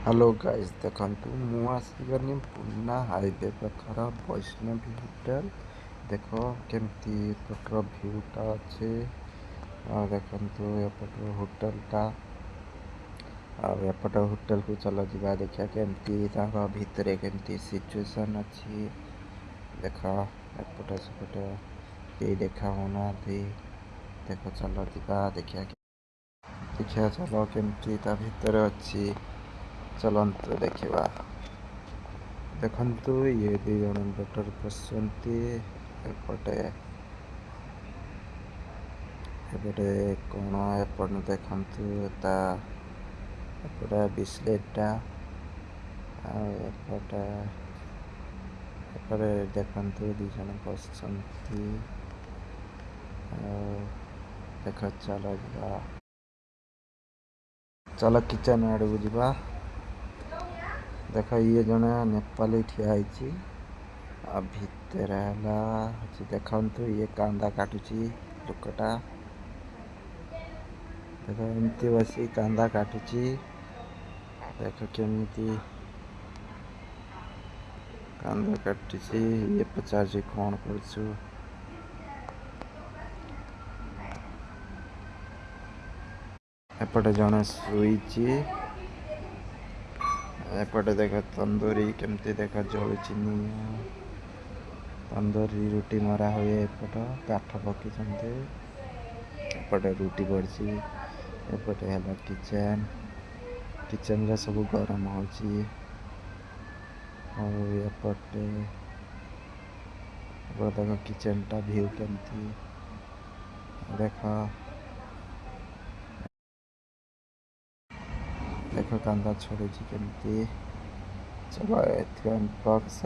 hello guys देखंतु मु आसीगनी पुना highway पाखर Vaishnavi hotel देखो केमती एपटर भ्यूटा अच्छे देखंतु एपटर होटलटा एपट होटल को चलो जा देखा केमती भितर केमती सिचुएशन अच्छी देख एपटे सेपटे कई देखा होना देखो चलो जा देखा चलो केमती भितर अच्छी चलते देखा देखंतु ये दी जन डॉक्टर बसंती एपटे एपटे कौन एपटे देखंतु एपटे बिस्लेटा एपटे एपटे देखंतु दी जन बसंती देख चलो जा चलो किचन आड़ को जा देख ये जने नेपाली ठिया होइची आ भितर हला देखंतु ये कांदा काटुची लोकटा देख एमती बसी कांदा काटुची देख केमती कांदा काटुची ये पचारुची कौन करछु एपटे जने सुईची एपटे देख तंदूरी केमती देख जलुची तंदूरी रुटी मरा हुए एपट काठ पकी एपटे रुटी पड़ी एपटे है किचन किचन रे सब गरम होची एपटे देख किचन टा व्यू केमती देख देख कांदा छड़ुची केमती चलो एथि बक्स